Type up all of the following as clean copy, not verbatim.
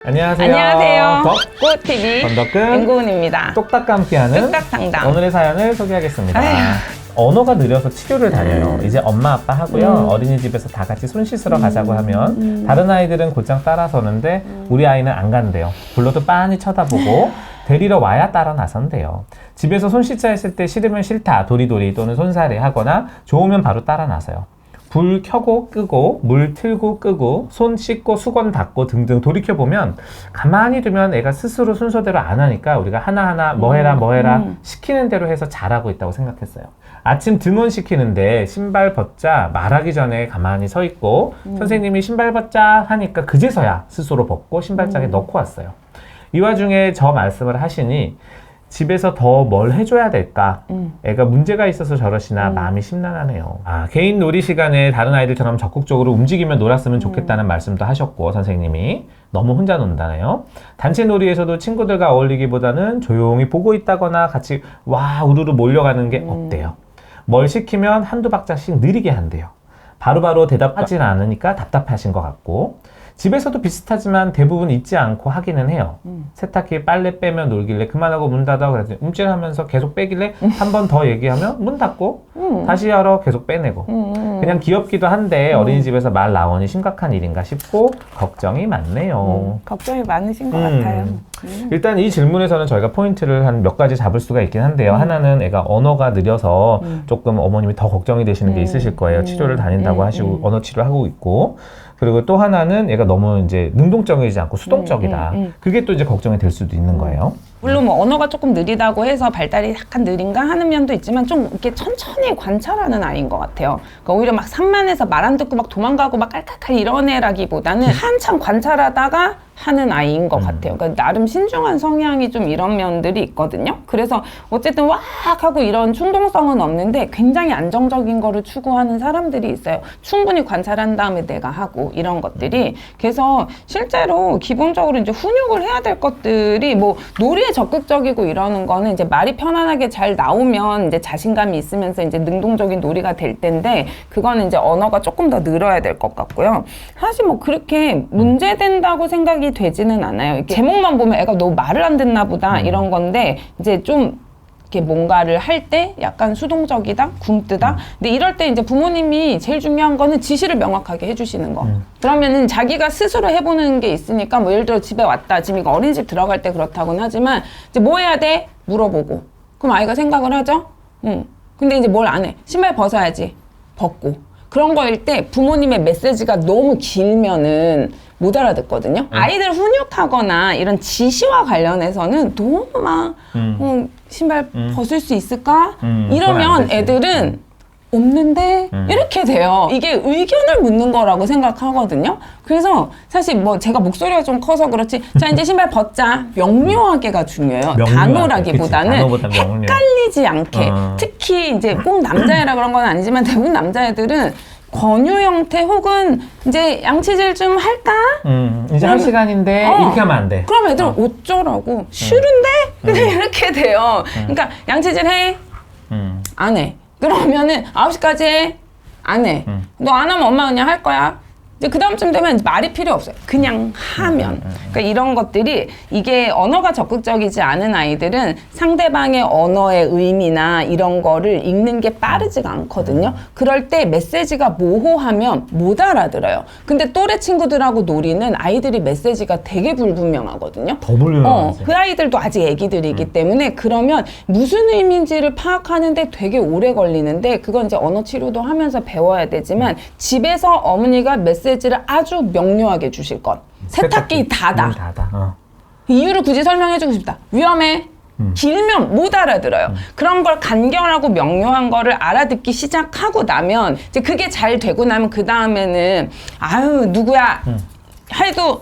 안녕하세요. 덕꽃TV 건덕근 윤고은입니다. 똑딱과 함께하는 뚝딱상담. 오늘의 사연을 소개하겠습니다. 아휴. 언어가 느려서 치료를 다녀요. 이제 엄마 아빠 하고요. 어린이집에서 다 같이 손 씻으러 가자고 하면 다른 아이들은 곧장 따라서는데 우리 아이는 안 간대요. 불러도 빤히 쳐다보고 데리러 와야 따라 나선대요. 집에서 손 씻자 했을 때 싫으면 싫다 도리도리 또는 손살이 하거나 좋으면 바로 따라 나서요. 불 켜고 끄고 물 틀고 끄고 손 씻고 수건 닦고 등등 돌이켜보면 가만히 두면 애가 스스로 순서대로 안 하니까 우리가 하나하나 뭐 해라 시키는 대로 해서 잘하고 있다고 생각했어요. 아침 등원 시키는데 신발 벗자 말하기 전에 가만히 서 있고 선생님이 신발 벗자 하니까 그제서야 스스로 벗고 신발장에 넣고 왔어요. 이 와중에 저 말씀을 하시니 집에서 더 뭘 해줘야 될까? 애가 문제가 있어서 저러시나 마음이 심란하네요. 개인 놀이 시간에 다른 아이들처럼 적극적으로 움직이며 놀았으면 좋겠다는 말씀도 하셨고 선생님이 너무 혼자 논다네요. 단체 놀이에서도 친구들과 어울리기보다는 조용히 보고 있다거나 같이 와 우르르 몰려가는 게 없대요. 뭘 시키면 한두 박자씩 느리게 한대요. 바로바로 대답하지는 않으니까 답답하신 것 같고 집에서도 비슷하지만 대부분 잊지 않고 하기는 해요. 세탁기에 빨래 빼면 놀길래 그만하고 문 닫아 그래서 움찔하면서 계속 빼길래 한 번 더 얘기하면 문 닫고 다시 열어 계속 빼내고 그냥 귀엽기도 한데 어린이집에서 말 나오니 심각한 일인가 싶고 걱정이 많네요. 걱정이 많으신 것 같아요. 일단 이 질문에서는 저희가 포인트를 한 몇 가지 잡을 수가 있긴 한데요. 하나는 애가 언어가 느려서 조금 어머님이 더 걱정이 되시는 게 있으실 거예요. 치료를 다닌다고 하시고 언어 치료하고 있고 그리고 또 하나는 얘가 너무 이제 능동적이지 않고 수동적이다. 그게 또 이제 걱정이 될 수도 있는 거예요. 물론 뭐 언어가 조금 느리다고 해서 발달이 약간 느린가 하는 면도 있지만 좀 이렇게 천천히 관찰하는 아이인 것 같아요. 그러니까 오히려 막 산만해서 말 안 듣고 막 도망가고 막 깔깔깔 이런 애라기보다는 한참 관찰하다가 하는 아이인 것 같아요. 그러니까 나름 신중한 성향이 좀 이런 면들이 있거든요. 그래서 어쨌든 왁 하고 이런 충동성은 없는데 굉장히 안정적인 거를 추구하는 사람들이 있어요. 충분히 관찰한 다음에 내가 하고 이런 것들이. 그래서 실제로 기본적으로 이제 훈육을 해야 될 것들이 뭐 놀이에 적극적이고 이러는 거는 이제 말이 편안하게 잘 나오면 이제 자신감이 있으면서 이제 능동적인 놀이가 될 텐데 그거는 이제 언어가 조금 더 늘어야 될 것 같고요. 사실 뭐 그렇게 문제된다고 생각이 되지는 않아요. 이렇게 제목만 보면 애가 너무 말을 안 듣나 보다 이런 건데 이제 좀 이렇게 뭔가를 할 때 약간 수동적이다, 굼뜨다. 근데 이럴 때 이제 부모님이 제일 중요한 거는 지시를 명확하게 해주시는 거. 그러면은 자기가 스스로 해보는 게 있으니까 뭐 예를 들어 집에 왔다. 지금 이거 어린이집 들어갈 때 그렇다고는 하지만 이제 뭐 해야 돼? 물어보고. 그럼 아이가 생각을 하죠? 근데 이제 뭘 안 해? 신발 벗어야지. 벗고. 그런 거일 때 부모님의 메시지가 너무 길면은 못 알아듣거든요. 아이들 훈육하거나 이런 지시와 관련해서는 너무 막 신발 벗을 수 있을까? 이러면 애들은 없는데 이렇게 돼요. 이게 의견을 묻는 거라고 생각하거든요. 그래서 사실 뭐 제가 목소리가 좀 커서 그렇지 자 이제 신발 벗자 명료하게가 중요해요. 단호라기보다는 헷갈리지 않게 특히 이제 꼭 남자애라 그런 건 아니지만 대부분 남자애들은 권유 형태 혹은 이제 양치질 좀 할까? 이제 할 시간인데 이렇게 하면 안 돼. 그럼 애들은 어쩌라고? 싫은데? 그냥 이렇게 돼요. 그러니까 양치질 해? 안 해. 그러면은 9시까지 해? 안 해. 너 안 하면 엄마 그냥 할 거야. 이제 그 다음쯤 되면 말이 필요 없어요. 그냥 하면. 그러니까 이런 것들이 이게 언어가 적극적이지 않은 아이들은 상대방의 언어의 의미나 이런 거를 읽는 게 빠르지가 않거든요. 그럴 때 메시지가 모호하면 못 알아들어요. 근데 또래 친구들하고 놀이는 아이들이 메시지가 되게 불분명하거든요. 더 불분명하지. 그 아이들도 아직 애기들이기 때문에 그러면 무슨 의미인지를 파악하는데 되게 오래 걸리는데 그건 이제 언어 치료도 하면서 배워야 되지만 집에서 어머니가 메시지를 아주 명료하게 주실 것. 세탁기 닫아. 이유를 굳이 설명해주고 싶다. 위험해. 길면 못 알아들어요. 그런 걸 간결하고 명료한 거를 알아듣기 시작하고 나면 이제 그게 잘 되고 나면 그 다음에는 아유 누구야. 해도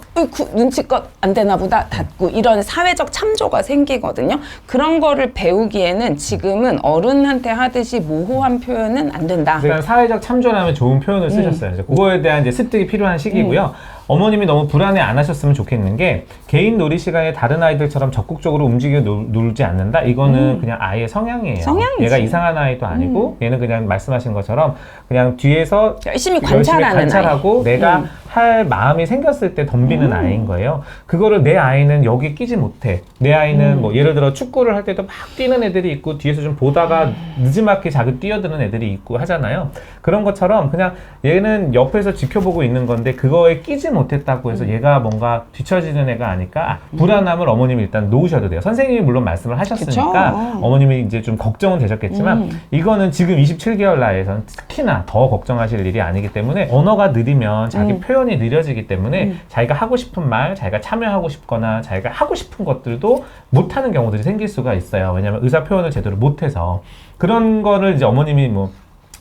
눈치껏 안 되나 보다 닫고 이런 사회적 참조가 생기거든요. 그런 거를 배우기에는 지금은 어른한테 하듯이 모호한 표현은 안 된다. 일단 사회적 참조라면 좋은 표현을 쓰셨어요. 이제 그거에 대한 이제 습득이 필요한 시기고요. 어머님이 너무 불안해 안 하셨으면 좋겠는 게 개인 놀이 시간에 다른 아이들처럼 적극적으로 움직여 놀지 않는다? 이거는 그냥 아이의 성향이에요. 성향이지. 얘가 이상한 아이도 아니고 얘는 그냥 말씀하신 것처럼 그냥 뒤에서 열심히 관찰하는 관찰하고 아이. 내가 할 마음이 생겼을 때 덤비는 아이인 거예요. 그거를 내 아이는 여기 끼지 못해. 내 아이는 뭐 예를 들어 축구를 할 때도 막 뛰는 애들이 있고 뒤에서 좀 보다가 느지막이 자꾸 뛰어드는 애들이 있고 하잖아요. 그런 것처럼 그냥 얘는 옆에서 지켜보고 있는 건데 그거에 끼지 못했다고 해서 얘가 뭔가 뒤처지는 애가 아닐까? 불안함을 어머님이 일단 놓으셔도 돼요. 선생님이 물론 말씀을 하셨으니까 그쵸? 어머님이 이제 좀 걱정은 되셨겠지만 이거는 지금 27개월 나이에서는 특히나 더 걱정하실 일이 아니기 때문에 언어가 느리면 자기 표현이 느려지기 때문에 자기가 하고 싶은 말, 자기가 참여하고 싶거나 자기가 하고 싶은 것들도 못하는 경우들이 생길 수가 있어요. 왜냐하면 의사 표현을 제대로 못해서 그런 거를 이제 어머님이 뭐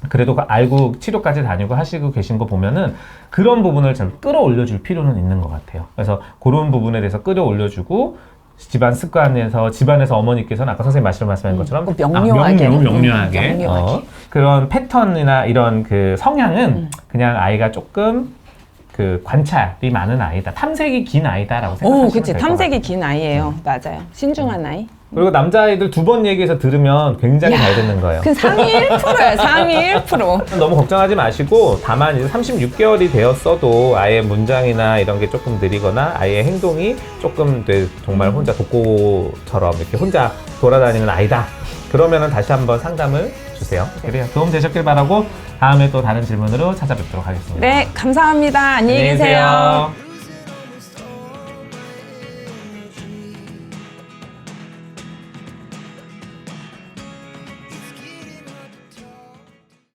그래도 알고 치료까지 다니고 하시고 계신 거 보면은 그런 부분을 좀 끌어올려줄 필요는 있는 것 같아요. 그래서 그런 부분에 대해서 끌어올려주고 집안 습관에서 집안에서 어머니께서는 아까 선생님 말씀하신 것처럼 명료하게. 명료하게 그런 패턴이나 이런 그 성향은 그냥 아이가 조금 그 관찰이 많은 아이다, 탐색이 긴 아이다라고 생각하시면 그치. 될 것 탐색이 같아요. 긴 아이예요. 맞아요. 신중한 아이. 그리고 남자아이들 2번 얘기해서 들으면 굉장히 잘 듣는 거예요. 그 상위 1%예요. 상위 1%. 너무 걱정하지 마시고 다만 이제 36개월이 되었어도 아이의 문장이나 이런 게 조금 느리거나 아이의 행동이 조금 정말 혼자 독고처럼 이렇게 혼자 돌아다니는 아이다. 그러면은 다시 한번 상담을 주세요. 그래요. 도움 되셨길 바라고 다음에 또 다른 질문으로 찾아뵙도록 하겠습니다. 네, 감사합니다. 안녕히 계세요.